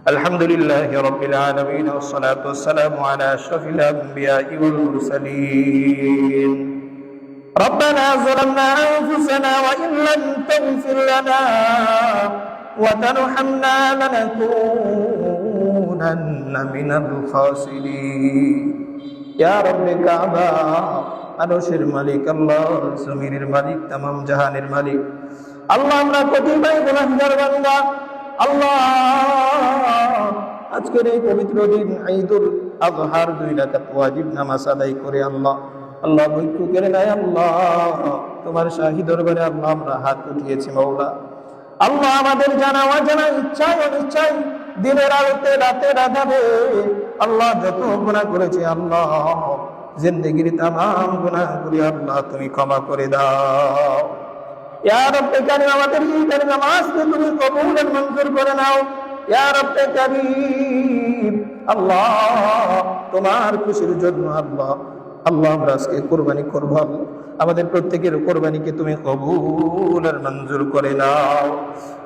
الحمد لله رب العالمين والصلاة والسلام على أشرف الأنبياء والمرسلين ربنا ظلمنا أنفسنا وإن لم تغفر لنا وترحمنا لنكونن من الخاسرين يا رب الكعبة আরশের মালিক আল্লাহ, জমিনের মালিক, तमाम জাহানের মালিক আল্লাহ, আমরা কতিপয় গুনাহগার বান্দা আল্লাহ। আজকের এই পবিত্র দিন ঈদুল আযহার 2 রাকাত ওয়াজিব নামাজ আদায় করে আল্লাহ মৃত্যু করে নাই আল্লাহ, তোমার শাহী দরবারে আল্লাহ আমরা হাত উঠিয়েছি মাওলা। আল্লাহ আমাদের জানা অজানা ইচ্ছায় অনিচ্ছায় দিনের আলোতে রাতের আধারে আল্লাহ যত গুনাহ করেছি আল্লাহ, জিন্দেগির तमाम গুনাহগুলি আল্লাহ তুমি ক্ষমা করে দাও। ইয়া রব্বে কারীম, আমাদের ঈদের নামাজকে তুমি কবুল আর মঞ্জুর করে নাও। ইয়া রব্বে কারীম আল্লাহ, তোমার খুশির জন্য আল্লাহ আমরা আজকে কুরবানি করব আল্লাহ, আমাদের প্রত্যেকের কুরবানিকে তুমি কবুল আর মঞ্জুর করে নাও।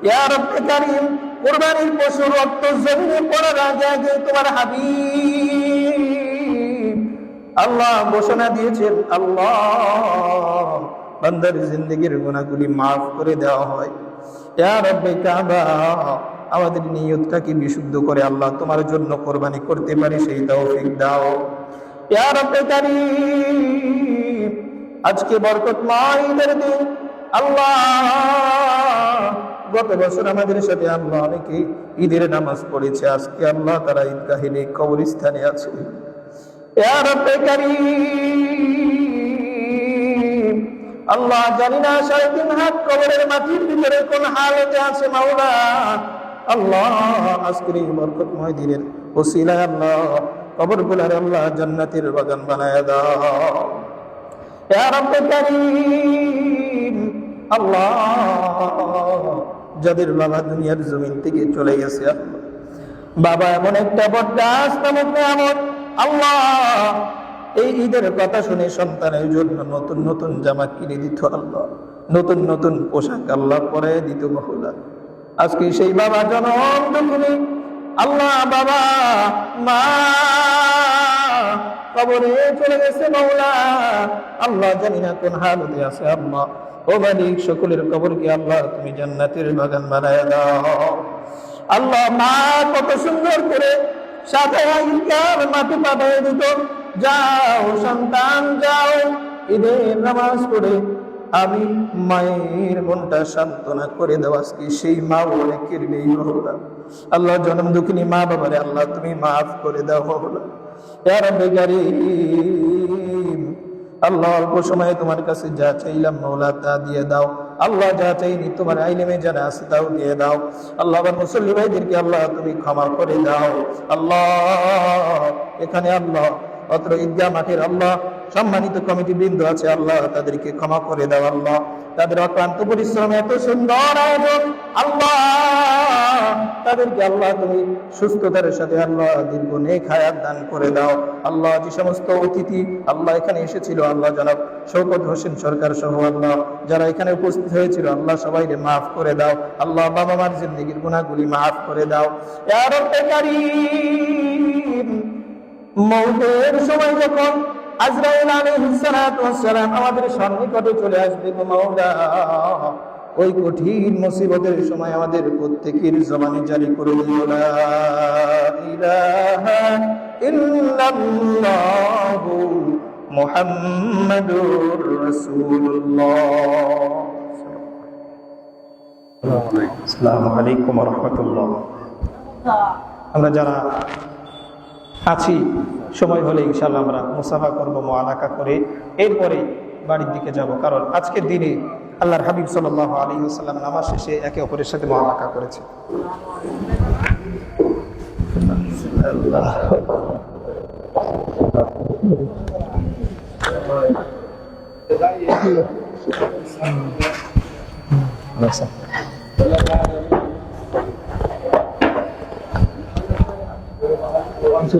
ইয়া রব্বে কারীম, কুরবানির পশু রক্ত জমিনে পড়ার আগে তোমার হাবিব আল্লাহ ঘোষণা দিয়েছেন আল্লাহ বান্দার জিন্দেগির গুনাহগুলি মাফ করে দেওয়া হয়। ইয়া রব্বে কাবা, আমাদের নিয়তটাকে বিশুদ্ধ করে আল্লাহ তোমার জন্য কুরবানি করতে পারি সেই তৌফিক দাও। ইয়া রব্বে কারীম, আজকে বরকতময় ঈদের দিন আল্লাহ, গত বছর আমাদের সাথে আল্লাহ অনেকে ঈদের নামাজ পড়েছে, আজকে আল্লাহ তারা ঈদগাহে নেই, কবরস্থানে আছে। ইয়া রব্বে কারীম আল্লাহ, জানি না 3.5 হাত কবরের মাটির ভিতরে কোন হালতে আছে মাওলা। আল্লাহ আজকের এই বরকতময় দিনের ওসিলায় আল্লাহ কবরগুলোর আল্লাহ জান্নাতের বাগান বানায় দাও। ইয়া রব্বে কারীম আল্লাহ, যাদের বাবা দুনিয়ার জমিন থেকে চলে গেছে আল্লাহ, বাবা এমন একটা বরদাস্ত নামক নিয়ামত আল্লাহ, এই ঈদের কথা শুনে সন্তানের জন্য নতুন নতুন জামা কিনে দিত আল্লাহ, নতুন নতুন পোশাক আল্লাহ পরে দিত মাওলা। আজকে সেই বাবা জনম দুঃখিনী আল্লাহ, বাবা মা কবরে চলে গেছে মাওলা। আল্লাহ জানি না কোন হালতে আছে আল্লাহ, ও মালিক সকলের কবরকে আল্লাহ তুমি জান্নাতের বাগান বানায় দাও। আল্লাহ মা কত সুন্দর করে সাথে মাটি পাঠিয়ে দিত, যাও সন্তান যাও ঈদের নামাজ পড়ে আমি মায়ের মনটা সান্ত্বনা করে দাও। আজকে সেই মা অনেকের নেই মাওলা। আল্লাহ জনম দুঃখিনী মা বাবারে আল্লাহ তুমি মাফ করে দাও মাওলা। ইয়া রব্বে কারীম আল্লাহ, অল্প সময়ে তোমার কাছে যা চাইলাম মাওলা তা দিয়ে দাও আল্লাহ, যা চাইনি তোমার ইলমে জানা আছে তাও দিয়ে দাও আল্লাহ। আমার মুসল্লি ভাইদেরকে আল্লাহ তুমি ক্ষমা করে দাও আল্লাহ। এখানে আল্লাহ অত্র ঈদগাহ মাঠের আল্লাহ সম্মানিত কমিটি বৃন্দ আছে আল্লাহ, তাদেরকে ক্ষমা করে দাও আল্লাহ। তাদের অক্লান্ত পরিশ্রমে এত সুন্দর আয়োজন আল্লাহ, তাদেরকে আল্লাহ তুমি সুস্থতার সাথে আল্লাহ দীর্ঘ নেক হায়াত দান করে দাও আল্লাহ। যে সমস্ত অতিথি আল্লাহ এখানে এসেছিল আল্লাহ, জনাব শওকত হোসেন সরকার সহ আল্লাহ যারা এখানে উপস্থিত হয়েছিল আল্লাহ সবাইকে মাফ করে দাও আল্লাহ। বাবা মার জিন্দেগির গুনাহগুলি মাফ করে দাও। ইয়া রব্বে কারীম, মওতের সময় যখন আজরাইল আলাইহিস সালাতু ওয়াস সালাম আমাদের সন্নিকটে চলে আসবে গো মাওলা, ওই কঠিন মুসিবতের সময় আমাদের প্রত্যেকের জবানে জারি করে দিও লা ইলাহা ইল্লাল্লাহু মুহাম্মাদুর রাসূলুল্লাহ। আসসালামু আলাইকুম ওয়া রাহমাতুল্লাহ। আমরা যারা আছি সময় হলে ইনশাআল্লাহ আমরা মুসাফা করব, মুআলাকা করে এরপরে বাড়ির দিকে যাব, কারণ আজকের দিনে আল্লাহর হাবিব সাল্লাল্লাহু আলাইহি ওয়াসাল্লাম নামাজ শেষে একে অপরের সাথে মুআলাকা করেছে।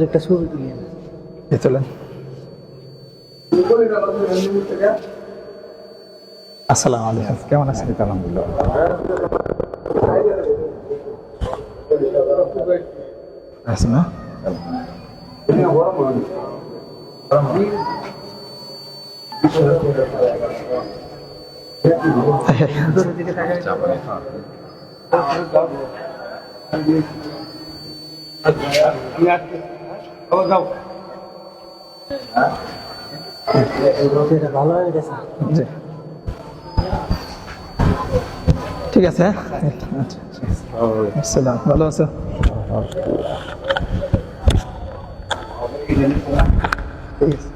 একটা ছবি চলেন। আসসালামু আলাইকুম, কেমন আছেন? আলহামদুলিল্লাহ। আছে না? জি। ঠিক আছে, আসসালাম, ভালো আছো? ঠিক আছে।